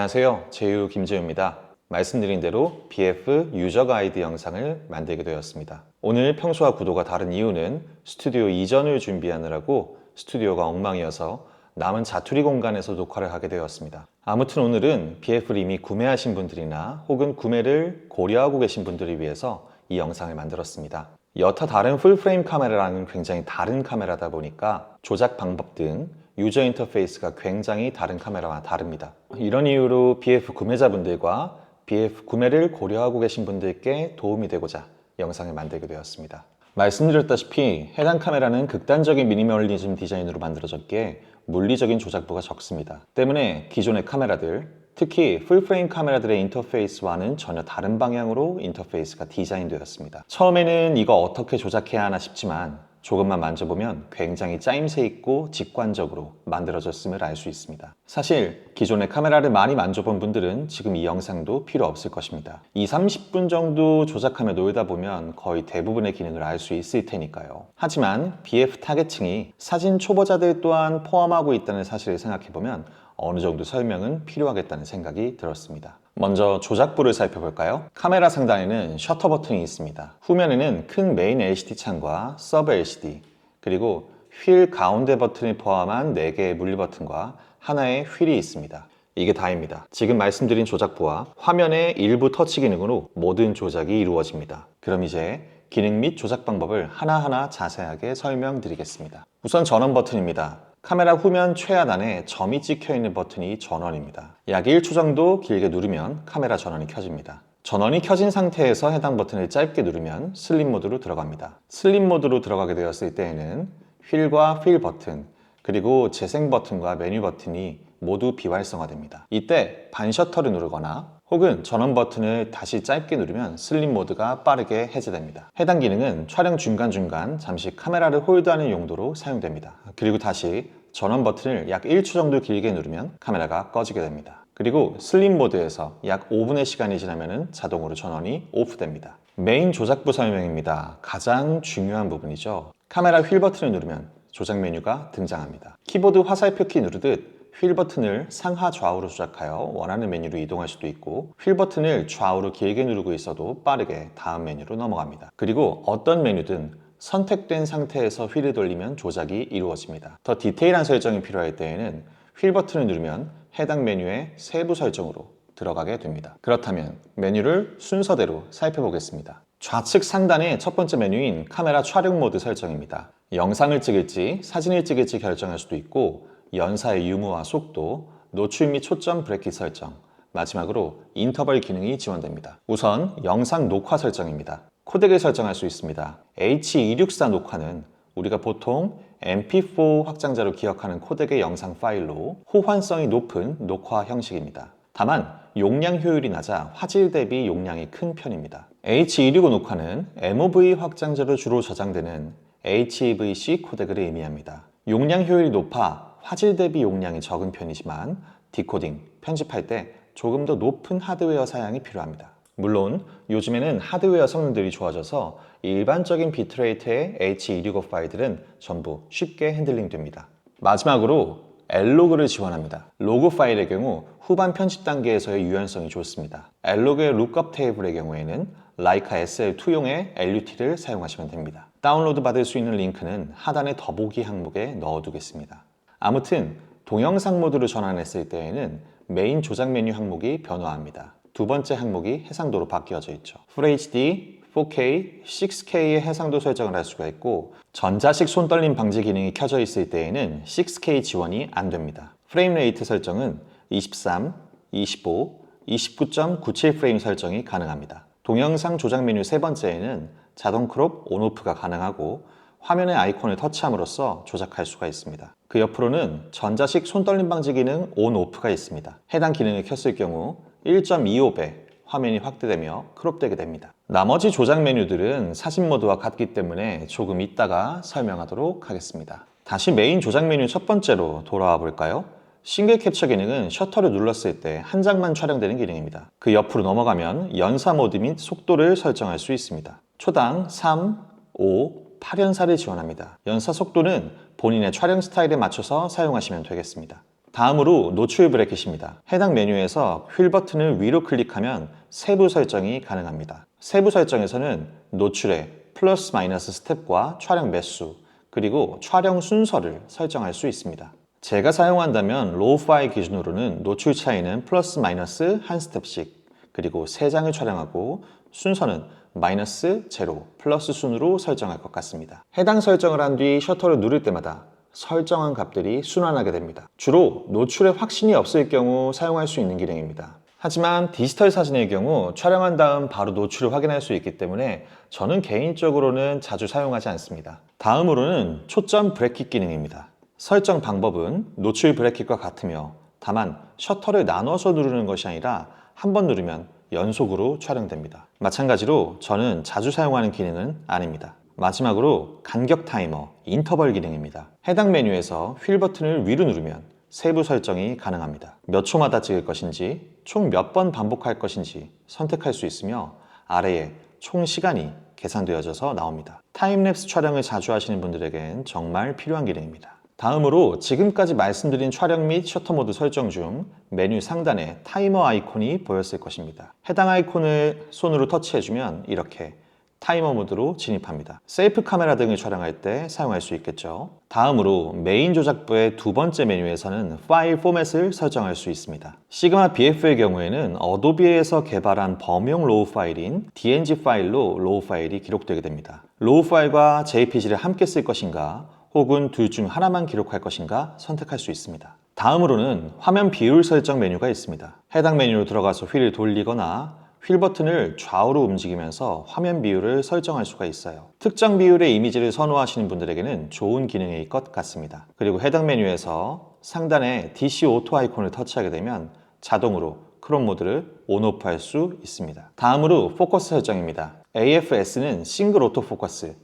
안녕하세요. 제휴 김재우입니다. 말씀드린 대로 BF 유저 가이드 영상을 만들게 되었습니다. 오늘 평소와 구도가 다른 이유는 스튜디오 이전을 준비하느라고 스튜디오가 엉망이어서 남은 자투리 공간에서 녹화를 하게 되었습니다. 아무튼 오늘은 BF를 이미 구매하신 분들이나 혹은 구매를 고려하고 계신 분들을 위해서 이 영상을 만들었습니다. 여타 다른 풀프레임 카메라랑은 굉장히 다른 카메라다 보니까 조작 방법 등 유저 인터페이스가 굉장히 다른 카메라와 다릅니다. 이런 이유로 BF 구매자분들과 BF 구매를 고려하고 계신 분들께 도움이 되고자 영상을 만들게 되었습니다. 말씀드렸다시피 해당 카메라는 극단적인 미니멀리즘 디자인으로 만들어졌기에 물리적인 조작부가 적습니다. 때문에 기존의 카메라들, 특히 풀프레임 카메라들의 인터페이스와는 전혀 다른 방향으로 인터페이스가 디자인되었습니다. 처음에는 이거 어떻게 조작해야 하나 싶지만 조금만 만져보면 굉장히 짜임새 있고 직관적으로 만들어졌음을 알 수 있습니다. 사실 기존의 카메라를 많이 만져본 분들은 지금 이 영상도 필요 없을 것입니다. 20-30분 정도 조작하며 놀다 보면 거의 대부분의 기능을 알 수 있을 테니까요. 하지만 BF 타겟층이 사진 초보자들 또한 포함하고 있다는 사실을 생각해보면 어느 정도 설명은 필요하겠다는 생각이 들었습니다. 먼저 조작부를 살펴볼까요? 카메라 상단에는 셔터 버튼이 있습니다. 후면에는 큰 메인 LCD 창과 서브 LCD, 그리고 휠 가운데 버튼을 포함한 4개의 물리 버튼과 하나의 휠이 있습니다. 이게 다입니다. 지금 말씀드린 조작부와 화면의 일부 터치 기능으로 모든 조작이 이루어집니다. 그럼 이제 기능 및 조작 방법을 하나하나 자세하게 설명드리겠습니다. 우선 전원 버튼입니다. 카메라 후면 최하단에 점이 찍혀 있는 버튼이 전원입니다. 약 1초 정도 길게 누르면 카메라 전원이 켜집니다. 전원이 켜진 상태에서 해당 버튼을 짧게 누르면 슬립 모드로 들어갑니다. 슬립 모드로 들어가게 되었을 때에는 휠과 휠 버튼, 그리고 재생 버튼과 메뉴 버튼이 모두 비활성화됩니다. 이때 반셔터를 누르거나 혹은 전원 버튼을 다시 짧게 누르면 슬립 모드가 빠르게 해제됩니다. 해당 기능은 촬영 중간중간 잠시 카메라를 홀드하는 용도로 사용됩니다. 그리고 다시 전원 버튼을 약 1초 정도 길게 누르면 카메라가 꺼지게 됩니다. 그리고 슬립 모드에서 약 5분의 시간이 지나면 자동으로 전원이 오프됩니다. 메인 조작부 설명입니다. 가장 중요한 부분이죠. 카메라 휠 버튼을 누르면 조작 메뉴가 등장합니다. 키보드 화살표 키 누르듯 휠 버튼을 상하 좌우로 조작하여 원하는 메뉴로 이동할 수도 있고, 휠 버튼을 좌우로 길게 누르고 있어도 빠르게 다음 메뉴로 넘어갑니다. 그리고 어떤 메뉴든 선택된 상태에서 휠을 돌리면 조작이 이루어집니다. 더 디테일한 설정이 필요할 때에는 휠 버튼을 누르면 해당 메뉴의 세부 설정으로 들어가게 됩니다. 그렇다면 메뉴를 순서대로 살펴보겠습니다. 좌측 상단의 첫 번째 메뉴인 카메라 촬영 모드 설정입니다. 영상을 찍을지 사진을 찍을지 결정할 수도 있고, 연사의 유무와 속도, 노출 및 초점 브레킷 설정, 마지막으로 인터벌 기능이 지원됩니다. 우선 영상 녹화 설정입니다. 코덱을 설정할 수 있습니다. H264 녹화는 우리가 보통 MP4 확장자로 기억하는 코덱의 영상 파일로 호환성이 높은 녹화 형식입니다. 다만 용량 효율이 낮아 화질 대비 용량이 큰 편입니다. H265 녹화는 MOV 확장자로 주로 저장되는 HEVC 코덱을 의미합니다. 용량 효율이 높아 화질 대비 용량이 적은 편이지만 디코딩, 편집할 때 조금 더 높은 하드웨어 사양이 필요합니다. 물론 요즘에는 하드웨어 성능들이 좋아져서 일반적인 비트레이트의 H265 파일들은 전부 쉽게 핸들링 됩니다. 마지막으로 L로그를 지원합니다. 로그 파일의 경우 후반 편집 단계에서의 유연성이 좋습니다. L로그의 룩업 테이블의 경우에는 라이카 SL2용의 LUT를 사용하시면 됩니다. 다운로드 받을 수 있는 링크는 하단의 더보기 항목에 넣어두겠습니다. 아무튼 동영상 모드로 전환했을 때에는 메인 조작 메뉴 항목이 변화합니다. 두 번째 항목이 해상도로 바뀌어져 있죠. FHD, 4K, 6K의 해상도 설정을 할 수가 있고, 전자식 손떨림 방지 기능이 켜져 있을 때에는 6K 지원이 안 됩니다. 프레임 레이트 설정은 23, 25, 29.97 프레임 설정이 가능합니다. 동영상 조작 메뉴 세 번째에는 자동 크롭 온오프가 가능하고 화면의 아이콘을 터치함으로써 조작할 수가 있습니다. 그 옆으로는 전자식 손떨림 방지 기능 온오프가 있습니다. 해당 기능을 켰을 경우 1.25배 화면이 확대되며 크롭되게 됩니다. 나머지 조작 메뉴들은 사진 모드와 같기 때문에 조금 이따가 설명하도록 하겠습니다. 다시 메인 조작 메뉴 첫 번째로 돌아와 볼까요? 싱글 캡처 기능은 셔터를 눌렀을 때 한 장만 촬영되는 기능입니다. 그 옆으로 넘어가면 연사 모드 및 속도를 설정할 수 있습니다. 초당 3, 5, 8연사를 지원합니다. 연사 속도는 본인의 촬영 스타일에 맞춰서 사용하시면 되겠습니다. 다음으로 노출 브래킷입니다. 해당 메뉴에서 휠 버튼을 위로 클릭하면 세부 설정이 가능합니다. 세부 설정에서는 노출의 플러스 마이너스 스텝과 촬영 매수, 그리고 촬영 순서를 설정할 수 있습니다. 제가 사용한다면 로우 파일 기준으로는 노출 차이는 플러스 마이너스 한 스텝씩, 그리고 3장을 촬영하고 순서는 마이너스, 제로, 플러스 순으로 설정할 것 같습니다. 해당 설정을 한 뒤 셔터를 누를 때마다 설정한 값들이 순환하게 됩니다. 주로 노출에 확신이 없을 경우 사용할 수 있는 기능입니다. 하지만 디지털 사진의 경우 촬영한 다음 바로 노출을 확인할 수 있기 때문에 저는 개인적으로는 자주 사용하지 않습니다. 다음으로는 초점 브래킷 기능입니다. 설정 방법은 노출 브래킷과 같으며 다만 셔터를 나눠서 누르는 것이 아니라 한 번 누르면 연속으로 촬영됩니다. 마찬가지로 저는 자주 사용하는 기능은 아닙니다. 마지막으로 간격 타이머, 인터벌 기능입니다. 해당 메뉴에서 휠 버튼을 위로 누르면 세부 설정이 가능합니다. 몇 초마다 찍을 것인지, 총 몇 번 반복할 것인지 선택할 수 있으며 아래에 총 시간이 계산되어져서 나옵니다. 타임랩스 촬영을 자주 하시는 분들에겐 정말 필요한 기능입니다. 다음으로 지금까지 말씀드린 촬영 및 셔터 모드 설정 중 메뉴 상단에 타이머 아이콘이 보였을 것입니다. 해당 아이콘을 손으로 터치해주면 이렇게 타이머 모드로 진입합니다. 셀프 카메라 등을 촬영할 때 사용할 수 있겠죠. 다음으로 메인 조작부의 두 번째 메뉴에서는 파일 포맷을 설정할 수 있습니다. 시그마 BF의 경우에는 어도비에서 개발한 범용 로우 파일인 DNG 파일로 로우 파일이 기록되게 됩니다. 로우 파일과 JPG를 함께 쓸 것인가 혹은 둘 중 하나만 기록할 것인가 선택할 수 있습니다. 다음으로는 화면 비율 설정 메뉴가 있습니다. 해당 메뉴로 들어가서 휠을 돌리거나 휠 버튼을 좌우로 움직이면서 화면 비율을 설정할 수가 있어요. 특정 비율의 이미지를 선호하시는 분들에게는 좋은 기능일 것 같습니다. 그리고 해당 메뉴에서 상단에 DC 오토 아이콘을 터치하게 되면 자동으로 크롭 모드를 온오프 할 수 있습니다. 다음으로 포커스 설정입니다. AFS는 싱글 오토 포커스,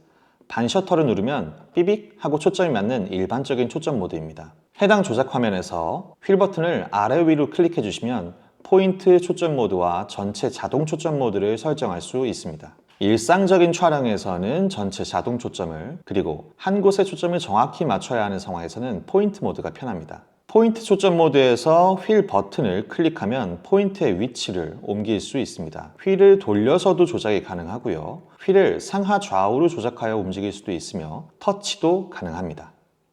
반 셔터를 누르면 삐빅 하고 초점이 맞는 일반적인 초점 모드입니다. 해당 조작 화면에서 휠 버튼을 아래 위로 클릭해 주시면 포인트 초점 모드와 전체 자동 초점 모드를 설정할 수 있습니다. 일상적인 촬영에서는 전체 자동 초점을, 그리고 한 곳에 초점을 정확히 맞춰야 하는 상황에서는 포인트 모드가 편합니다. 포인트 초점 모드에서 휠 버튼을 클릭하면 포인트의 위치를 옮길 수 있습니다. 휠을 돌려서도 조작이 가능하고요. 휠을 상하 좌우로 조작하여 움직일 수도 있으며 터치도 가능합니다.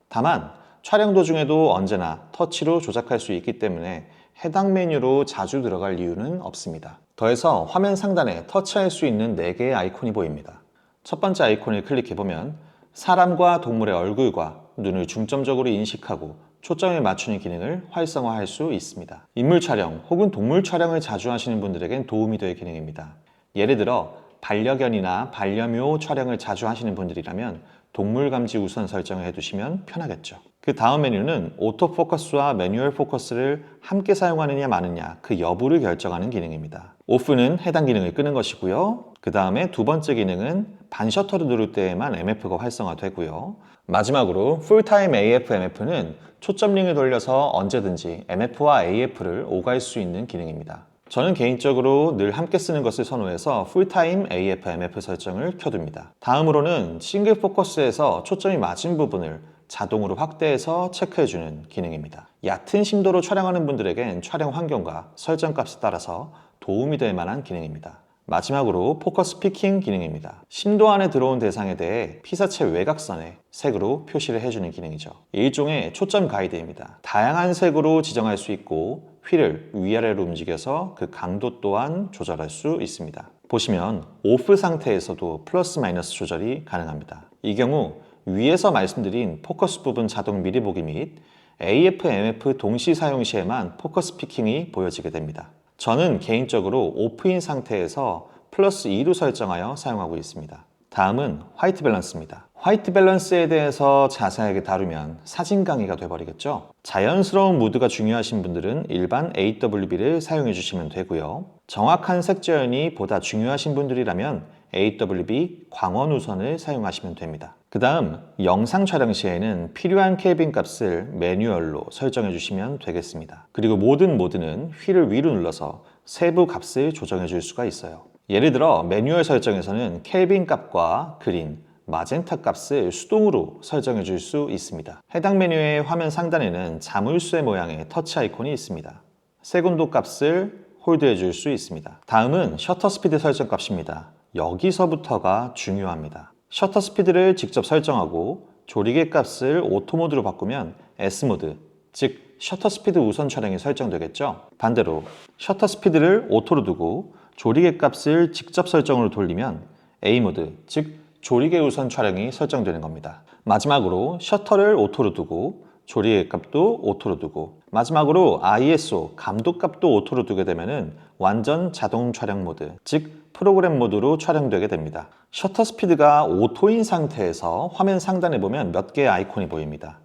다만 촬영 도중에도 언제나 터치로 조작할 수 있기 때문에 해당 메뉴로 자주 들어갈 이유는 없습니다. 더해서 화면 상단에 터치할 수 있는 4개의 아이콘이 보입니다. 첫 번째 아이콘을 클릭해보면 사람과 동물의 얼굴과 눈을 중점적으로 인식하고 초점을 맞추는 기능을 활성화할 수 있습니다. 인물 촬영 혹은 동물 촬영을 자주 하시는 분들에겐 도움이 될 기능입니다. 예를 들어 반려견이나 반려묘 촬영을 자주 하시는 분들이라면 동물 감지 우선 설정을 해두시면 편하겠죠. 그 다음 메뉴는 오토 포커스와 매뉴얼 포커스를 함께 사용하느냐 마느냐 그 여부를 결정하는 기능입니다. 오프는 해당 기능을 끄는 것이고요. 그 다음에 두 번째 기능은 반 셔터를 누를 때에만 MF가 활성화되고요. 마지막으로 풀타임 AF MF는 초점 링을 돌려서 언제든지 MF와 AF를 오갈 수 있는 기능입니다. 저는 개인적으로 늘 함께 쓰는 것을 선호해서 풀타임 AF MF 설정을 켜둡니다. 다음으로는 싱글 포커스에서 초점이 맞은 부분을 자동으로 확대해서 체크해주는 기능입니다. 얕은 심도로 촬영하는 분들에겐 촬영 환경과 설정 값에 따라서 도움이 될 만한 기능입니다. 마지막으로 포커스 피킹 기능입니다. 심도 안에 들어온 대상에 대해 피사체 외곽선에 색으로 표시를 해주는 기능이죠. 일종의 초점 가이드입니다. 다양한 색으로 지정할 수 있고 휠을 위아래로 움직여서 그 강도 또한 조절할 수 있습니다. 보시면 오프 상태에서도 플러스 마이너스 조절이 가능합니다. 이 경우 위에서 말씀드린 포커스 부분 자동 미리 보기 및 AF, MF 동시 사용 시에만 포커스 피킹이 보여지게 됩니다. 저는 개인적으로 오프인 상태에서 플러스 2로 설정하여 사용하고 있습니다. 다음은 화이트 밸런스입니다. 화이트 밸런스에 대해서 자세하게 다루면 사진 강의가 돼버리겠죠. 자연스러운 무드가 중요하신 분들은 일반 AWB를 사용해 주시면 되고요. 정확한 색 재현이 보다 중요하신 분들이라면 AWB 광원 우선을 사용하시면 됩니다. 그 다음 영상 촬영 시에는 필요한 켈빈 값을 매뉴얼로 설정해 주시면 되겠습니다. 그리고 모든 모드는 휠을 위로 눌러서 세부 값을 조정해 줄 수가 있어요. 예를 들어 매뉴얼 설정에서는 켈빈 값과 그린, 마젠타 값을 수동으로 설정해 줄 수 있습니다. 해당 메뉴의 화면 상단에는 자물쇠 모양의 터치 아이콘이 있습니다. 세곤도 값을 홀드해 줄 수 있습니다. 다음은 셔터 스피드 설정 값입니다. 여기서부터가 중요합니다. 셔터 스피드를 직접 설정하고 조리개 값을 오토 모드로 바꾸면 S 모드, 즉 셔터 스피드 우선 촬영이 설정되겠죠. 반대로 셔터 스피드를 오토로 두고 조리개 값을 직접 설정으로 돌리면 A 모드, 즉 조리개 우선 촬영이 설정되는 겁니다. 마지막으로 셔터를 오토로 두고 조리개 값도 오토로 두고 마지막으로 ISO 감도 값도 오토로 두게 되면 완전 자동 촬영 모드, 즉 프로그램 모드로 촬영되게 됩니다. 셔터 스피드가 오토인 상태에서 화면 상단에 보면 몇 개의 아이콘이 보입니다.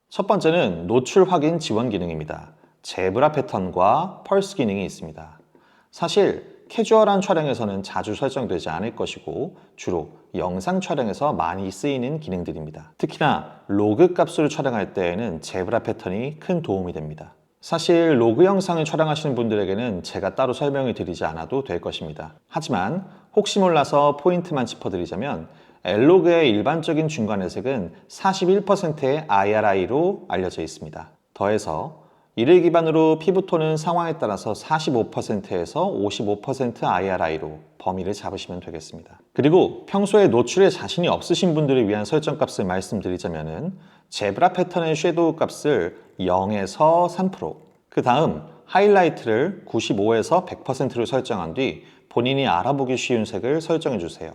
첫 번째는 노출 확인 지원 기능입니다. 제브라 패턴과 펄스 기능이 있습니다. 사실 캐주얼한 촬영에서는 자주 설정되지 않을 것이고 주로 영상 촬영에서 많이 쓰이는 기능들입니다. 특히나 로그 값으로 촬영할 때에는 제브라 패턴이 큰 도움이 됩니다. 사실 로그 영상을 촬영하시는 분들에게는 제가 따로 설명을 드리지 않아도 될 것입니다. 하지만 혹시 몰라서 포인트만 짚어드리자면 L로그의 일반적인 중간 회색은 41%의 IRI로 알려져 있습니다. 더해서 이를 기반으로 피부톤은 상황에 따라서 45%에서 55% IRI로 범위를 잡으시면 되겠습니다. 그리고 평소에 노출에 자신이 없으신 분들을 위한 설정 값을 말씀드리자면 제브라 패턴의 섀도우 값을 0에서 3%, 그 다음 하이라이트를 95에서 100%로 설정한 뒤 본인이 알아보기 쉬운 색을 설정해 주세요.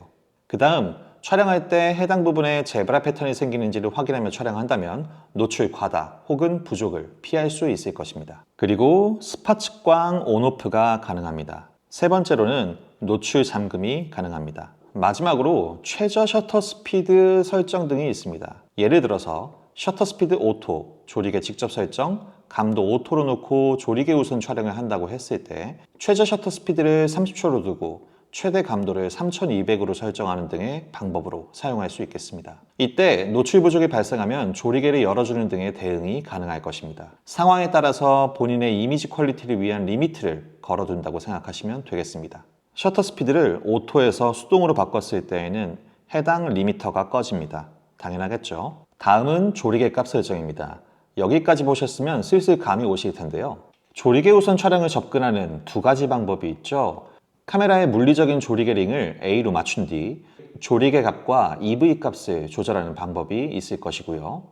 그 다음 촬영할 때 해당 부분에 제브라 패턴이 생기는지를 확인하며 촬영한다면 노출 과다 혹은 부족을 피할 수 있을 것입니다. 그리고 스팟 측광 온오프가 가능합니다. 세 번째로는 노출 잠금이 가능합니다. 마지막으로 최저 셔터 스피드 설정 등이 있습니다. 예를 들어서 셔터 스피드 오토, 조리개 직접 설정, 감도 오토로 놓고 조리개 우선 촬영을 한다고 했을 때 최저 셔터 스피드를 30초로 두고 최대 감도를 3200으로 설정하는 등의 방법으로 사용할 수 있겠습니다. 이때 노출 부족이 발생하면 조리개를 열어주는 등의 대응이 가능할 것입니다. 상황에 따라서 본인의 이미지 퀄리티를 위한 리미트를 걸어둔다고 생각하시면 되겠습니다. 셔터 스피드를 오토에서 수동으로 바꿨을 때에는 해당 리미터가 꺼집니다. 당연하겠죠. 다음은 조리개 값 설정입니다. 여기까지 보셨으면 슬슬 감이 오실 텐데요. 조리개 우선 촬영을 접근하는 두 가지 방법이 있죠. 카메라의 물리적인 조리개 링을 A로 맞춘 뒤 조리개 값과 EV 값을 조절하는 방법이 있을 것이고요.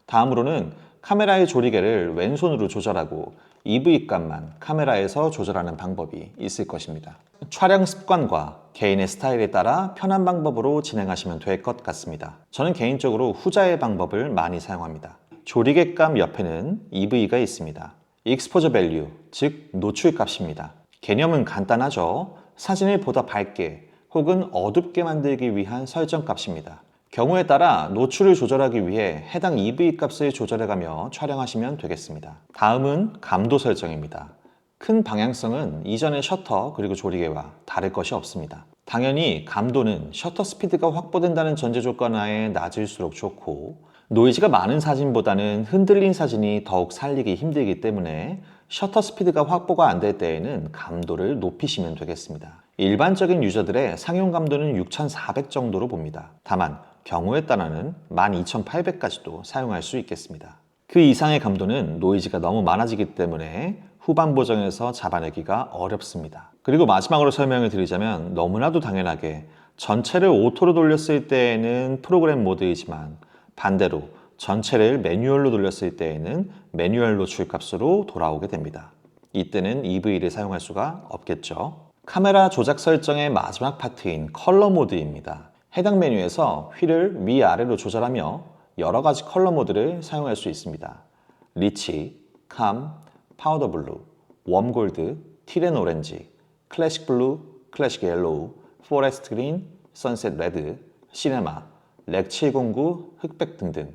다음으로는 카메라의 조리개를 왼손으로 조절하고 EV 값만 카메라에서 조절하는 방법이 있을 것입니다. 촬영 습관과 개인의 스타일에 따라 편한 방법으로 진행하시면 될 것 같습니다. 저는 개인적으로 후자의 방법을 많이 사용합니다. 조리개 값 옆에는 EV가 있습니다. 익스포저 밸류, 즉 노출 값입니다. 개념은 간단하죠. 사진을 보다 밝게 혹은 어둡게 만들기 위한 설정 값입니다. 경우에 따라 노출을 조절하기 위해 해당 EV 값을 조절해가며 촬영하시면 되겠습니다. 다음은 감도 설정입니다. 큰 방향성은 이전의 셔터 그리고 조리개와 다를 것이 없습니다. 당연히 감도는 셔터 스피드가 확보된다는 전제 조건 하에 낮을수록 좋고 노이즈가 많은 사진보다는 흔들린 사진이 더욱 살리기 힘들기 때문에 셔터 스피드가 확보가 안 될 때에는 감도를 높이시면 되겠습니다. 일반적인 유저들의 상용 감도는 6400 정도로 봅니다. 다만 경우에 따라는 12800까지도 사용할 수 있겠습니다. 그 이상의 감도는 노이즈가 너무 많아지기 때문에 후반 보정에서 잡아내기가 어렵습니다. 그리고 마지막으로 설명을 드리자면 너무나도 당연하게 전체를 오토로 돌렸을 때에는 프로그램 모드이지만 반대로 전체를 매뉴얼로 돌렸을 때에는 매뉴얼 노출 값으로 돌아오게 됩니다. 이때는 EV를 사용할 수가 없겠죠. 카메라 조작 설정의 마지막 파트인 컬러 모드입니다. 해당 메뉴에서 휠을 위아래로 조절하며 여러 가지 컬러 모드를 사용할 수 있습니다. 리치, 캄, 파우더 블루, 웜 골드, 티렌 오렌지, 클래식 블루, 클래식 옐로우, 포레스트 그린, 선셋 레드, 시네마, 렉 709, 흑백 등등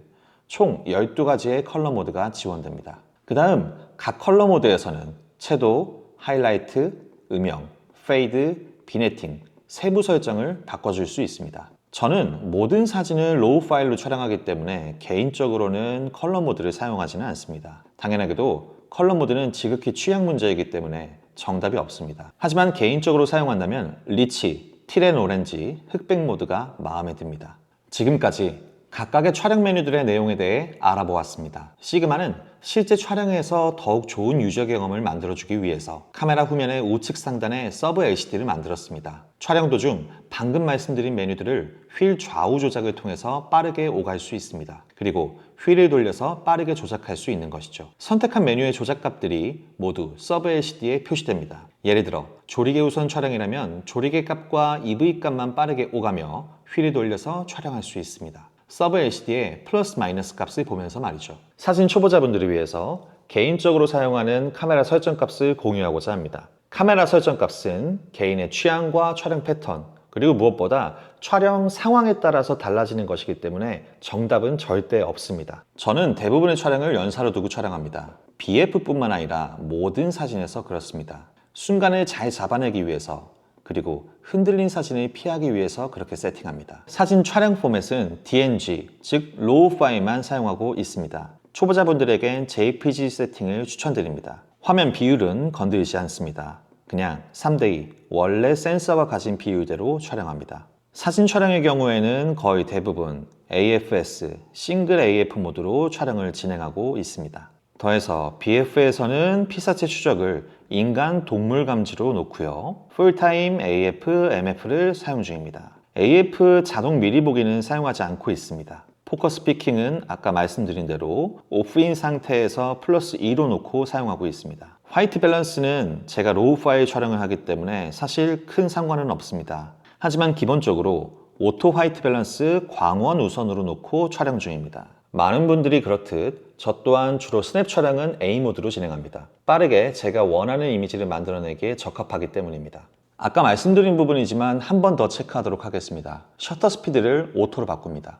총 12가지의 컬러 모드가 지원됩니다. 그 다음 각 컬러 모드에서는 채도, 하이라이트, 음영, 페이드, 비네팅, 세부 설정을 바꿔줄 수 있습니다. 저는 모든 사진을 로우 파일로 촬영하기 때문에 개인적으로는 컬러 모드를 사용하지는 않습니다. 당연하게도 컬러 모드는 지극히 취향 문제이기 때문에 정답이 없습니다. 하지만 개인적으로 사용한다면 리치, 티렌 오렌지, 흑백 모드가 마음에 듭니다. 지금까지 각각의 촬영 메뉴들의 내용에 대해 알아보았습니다. 시그마는 실제 촬영에서 더욱 좋은 유저 경험을 만들어주기 위해서 카메라 후면의 우측 상단에 서브 LCD를 만들었습니다. 촬영 도중 방금 말씀드린 메뉴들을 휠 좌우 조작을 통해서 빠르게 오갈 수 있습니다. 그리고 휠을 돌려서 빠르게 조작할 수 있는 것이죠. 선택한 메뉴의 조작값들이 모두 서브 LCD에 표시됩니다. 예를 들어 조리개 우선 촬영이라면 조리개 값과 EV 값만 빠르게 오가며 휠을 돌려서 촬영할 수 있습니다. 서브 LCD의 플러스 마이너스 값을 보면서 말이죠. 사진 초보자분들을 위해서 개인적으로 사용하는 카메라 설정 값을 공유하고자 합니다. 카메라 설정 값은 개인의 취향과 촬영 패턴, 그리고 무엇보다 촬영 상황에 따라서 달라지는 것이기 때문에 정답은 절대 없습니다. 저는 대부분의 촬영을 연사로 두고 촬영합니다. BF뿐만 아니라 모든 사진에서 그렇습니다. 순간을 잘 잡아내기 위해서, 그리고 흔들린 사진을 피하기 위해서 그렇게 세팅합니다. 사진 촬영 포맷은 DNG, 즉 로우 파일만 사용하고 있습니다. 초보자분들에겐 JPG 세팅을 추천드립니다. 화면 비율은 건드리지 않습니다. 그냥 3:2, 원래 센서가 가진 비율대로 촬영합니다. 사진 촬영의 경우에는 거의 대부분 AFS, 싱글 AF 모드로 촬영을 진행하고 있습니다. 더해서 BF에서는 피사체 추적을 인간 동물 감지로 놓고요. 풀타임 AF, MF를 사용 중입니다. AF 자동 미리 보기는 사용하지 않고 있습니다. 포커스 피킹은 아까 말씀드린 대로 오프인 상태에서 플러스 2로 놓고 사용하고 있습니다. 화이트 밸런스는 제가 로우 파일 촬영을 하기 때문에 사실 큰 상관은 없습니다. 하지만 기본적으로 오토 화이트 밸런스 광원 우선으로 놓고 촬영 중입니다. 많은 분들이 그렇듯 저 또한 주로 스냅 촬영은 A 모드로 진행합니다. 빠르게 제가 원하는 이미지를 만들어내기에 적합하기 때문입니다. 아까 말씀드린 부분이지만 한 번 더 체크하도록 하겠습니다. 셔터 스피드를 오토로 바꿉니다.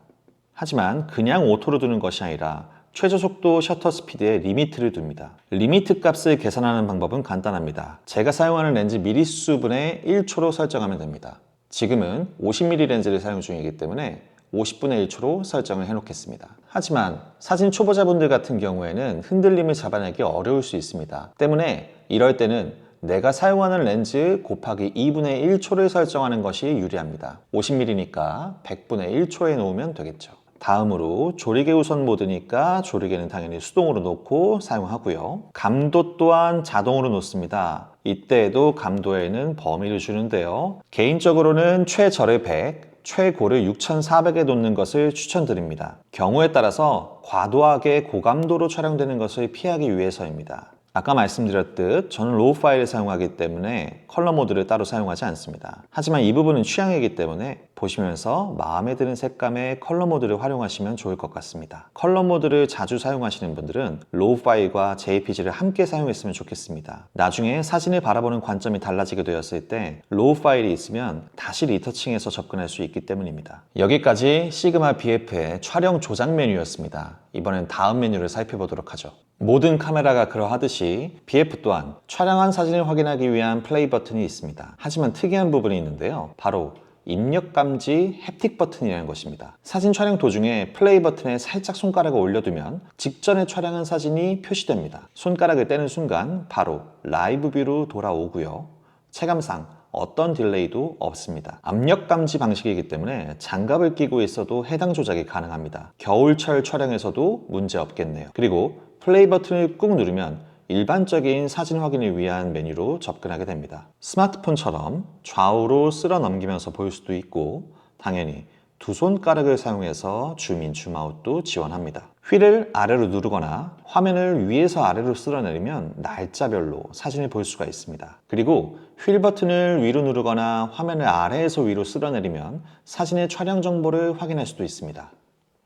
하지만 그냥 오토로 두는 것이 아니라 최저 속도 셔터 스피드에 리미트를 둡니다. 리미트 값을 계산하는 방법은 간단합니다. 제가 사용하는 렌즈 미리수분의 1초로 설정하면 됩니다. 지금은 50mm 렌즈를 사용 중이기 때문에 50분의 1초로 설정을 해놓겠습니다. 하지만 사진 초보자분들 같은 경우에는 흔들림을 잡아내기 어려울 수 있습니다. 때문에 이럴 때는 내가 사용하는 렌즈 곱하기 2분의 1초를 설정하는 것이 유리합니다. 50mm니까 100분의 1초에 놓으면 되겠죠. 다음으로 조리개 우선 모드니까 조리개는 당연히 수동으로 놓고 사용하고요. 감도 또한 자동으로 놓습니다. 이때에도 감도에는 범위를 주는데요. 개인적으로는 최저를 100, 최고를 6400에 놓는 것을 추천드립니다. 경우에 따라서 과도하게 고감도로 촬영되는 것을 피하기 위해서입니다. 아까 말씀드렸듯 저는 로우 파일을 사용하기 때문에 컬러 모드를 따로 사용하지 않습니다. 하지만 이 부분은 취향이기 때문에 보시면서 마음에 드는 색감의 컬러 모드를 활용하시면 좋을 것 같습니다. 컬러 모드를 자주 사용하시는 분들은 로우 파일과 JPG를 함께 사용했으면 좋겠습니다. 나중에 사진을 바라보는 관점이 달라지게 되었을 때 로우 파일이 있으면 다시 리터칭해서 접근할 수 있기 때문입니다. 여기까지 시그마 BF의 촬영 조작 메뉴였습니다. 이번엔 다음 메뉴를 살펴보도록 하죠. 모든 카메라가 그러하듯이 BF 또한 촬영한 사진을 확인하기 위한 플레이 버튼이 있습니다. 하지만 특이한 부분이 있는데요. 바로 입력 감지 햅틱 버튼이라는 것입니다. 사진 촬영 도중에 플레이 버튼에 살짝 손가락을 올려두면 직전에 촬영한 사진이 표시됩니다. 손가락을 떼는 순간 바로 라이브 뷰로 돌아오고요. 체감상 어떤 딜레이도 없습니다. 압력 감지 방식이기 때문에 장갑을 끼고 있어도 해당 조작이 가능합니다. 겨울철 촬영에서도 문제 없겠네요. 그리고 플레이 버튼을 꾹 누르면 일반적인 사진 확인을 위한 메뉴로 접근하게 됩니다. 스마트폰처럼 좌우로 쓸어 넘기면서 볼 수도 있고 당연히 두 손가락을 사용해서 줌인, 줌아웃도 지원합니다. 휠을 아래로 누르거나 화면을 위에서 아래로 쓸어내리면 날짜별로 사진을 볼 수가 있습니다. 그리고 휠 버튼을 위로 누르거나 화면을 아래에서 위로 쓸어내리면 사진의 촬영 정보를 확인할 수도 있습니다.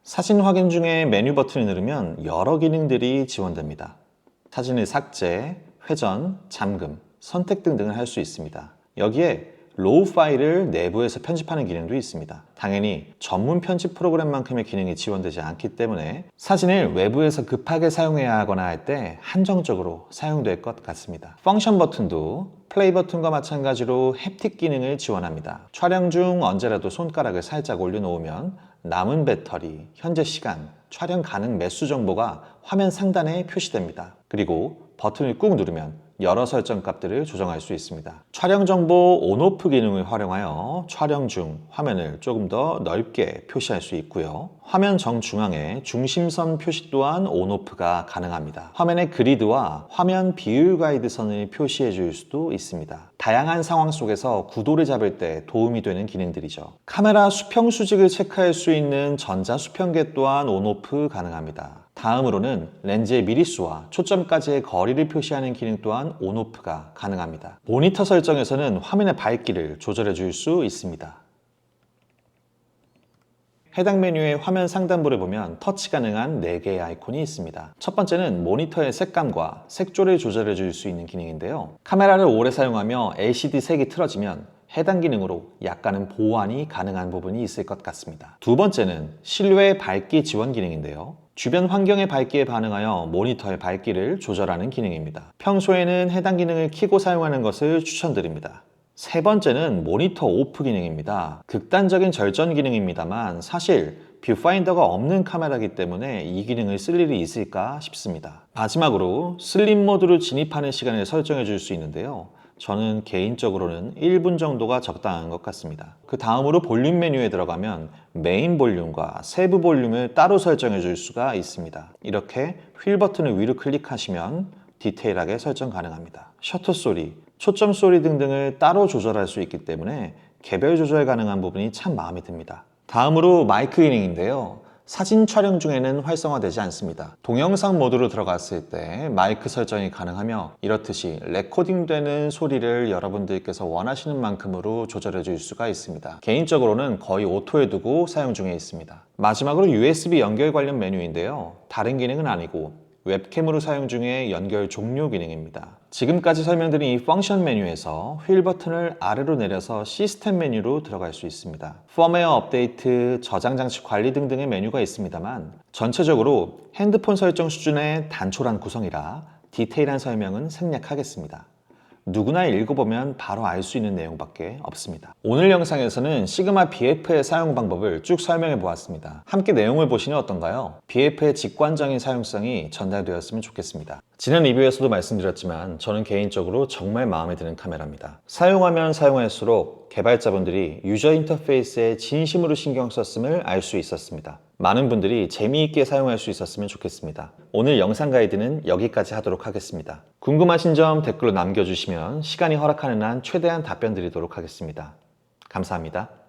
사진 확인 중에 메뉴 버튼을 누르면 여러 기능들이 지원됩니다. 사진의 삭제, 회전, 잠금, 선택 등등을 할 수 있습니다. 여기에 로우 파일을 내부에서 편집하는 기능도 있습니다. 당연히 전문 편집 프로그램만큼의 기능이 지원되지 않기 때문에 사진을 외부에서 급하게 사용해야 하거나 할 때 한정적으로 사용될 것 같습니다. 펑션 버튼도 플레이 버튼과 마찬가지로 햅틱 기능을 지원합니다. 촬영 중 언제라도 손가락을 살짝 올려놓으면 남은 배터리, 현재 시간, 촬영 가능 매수 정보가 화면 상단에 표시됩니다. 그리고 버튼을 꾹 누르면 여러 설정 값들을 조정할 수 있습니다. 촬영 정보 온오프 기능을 활용하여 촬영 중 화면을 조금 더 넓게 표시할 수 있고요. 화면 정중앙에 중심선 표시 또한 온오프가 가능합니다. 화면의 그리드와 화면 비율 가이드선을 표시해 줄 수도 있습니다. 다양한 상황 속에서 구도를 잡을 때 도움이 되는 기능들이죠. 카메라 수평 수직을 체크할 수 있는 전자 수평계 또한 온오프 가능합니다. 다음으로는 렌즈의 미리수와 초점까지의 거리를 표시하는 기능 또한 온오프가 가능합니다. 모니터 설정에서는 화면의 밝기를 조절해 줄 수 있습니다. 해당 메뉴의 화면 상단부를 보면 터치 가능한 4개의 아이콘이 있습니다. 첫 번째는 모니터의 색감과 색조를 조절해 줄 수 있는 기능인데요. 카메라를 오래 사용하며 LCD 색이 틀어지면 해당 기능으로 약간은 보완이 가능한 부분이 있을 것 같습니다. 두 번째는 실루엣 밝기 지원 기능인데요. 주변 환경의 밝기에 반응하여 모니터의 밝기를 조절하는 기능입니다. 평소에는 해당 기능을 켜고 사용하는 것을 추천드립니다. 세 번째는 모니터 오프 기능입니다. 극단적인 절전 기능입니다만 사실 뷰파인더가 없는 카메라이기 때문에 이 기능을 쓸 일이 있을까 싶습니다. 마지막으로 슬립 모드로 진입하는 시간을 설정해 줄 수 있는데요. 저는 개인적으로는 1분 정도가 적당한 것 같습니다. 그 다음으로 볼륨 메뉴에 들어가면 메인 볼륨과 세부 볼륨을 따로 설정해 줄 수가 있습니다. 이렇게 휠 버튼을 위로 클릭하시면 디테일하게 설정 가능합니다. 셔터 소리, 초점 소리 등등을 따로 조절할 수 있기 때문에 개별 조절 가능한 부분이 참 마음에 듭니다. 다음으로 마이크 기능인데요. 사진 촬영 중에는 활성화되지 않습니다. 동영상 모드로 들어갔을 때 마이크 설정이 가능하며 이렇듯이 레코딩되는 소리를 여러분들께서 원하시는 만큼으로 조절해 줄 수가 있습니다. 개인적으로는 거의 오토에 두고 사용 중에 있습니다. 마지막으로 USB 연결 관련 메뉴인데요. 다른 기능은 아니고 웹캠으로 사용 중에 연결 종료 기능입니다. 지금까지 설명드린 이 펑션 메뉴에서 휠 버튼을 아래로 내려서 시스템 메뉴로 들어갈 수 있습니다. 펌웨어 업데이트, 저장 장치 관리 등등의 메뉴가 있습니다만 전체적으로 핸드폰 설정 수준의 단촐한 구성이라 디테일한 설명은 생략하겠습니다. 누구나 읽어보면 바로 알 수 있는 내용밖에 없습니다. 오늘 영상에서는 시그마 BF의 사용 방법을 쭉 설명해 보았습니다. 함께 내용을 보시면 어떤가요? BF의 직관적인 사용성이 전달되었으면 좋겠습니다. 지난 리뷰에서도 말씀드렸지만 저는 개인적으로 정말 마음에 드는 카메라입니다. 사용하면 사용할수록 개발자분들이 유저 인터페이스에 진심으로 신경 썼음을 알 수 있었습니다. 많은 분들이 재미있게 사용할 수 있었으면 좋겠습니다. 오늘 영상 가이드는 여기까지 하도록 하겠습니다. 궁금하신 점 댓글로 남겨주시면 시간이 허락하는 한 최대한 답변 드리도록 하겠습니다. 감사합니다.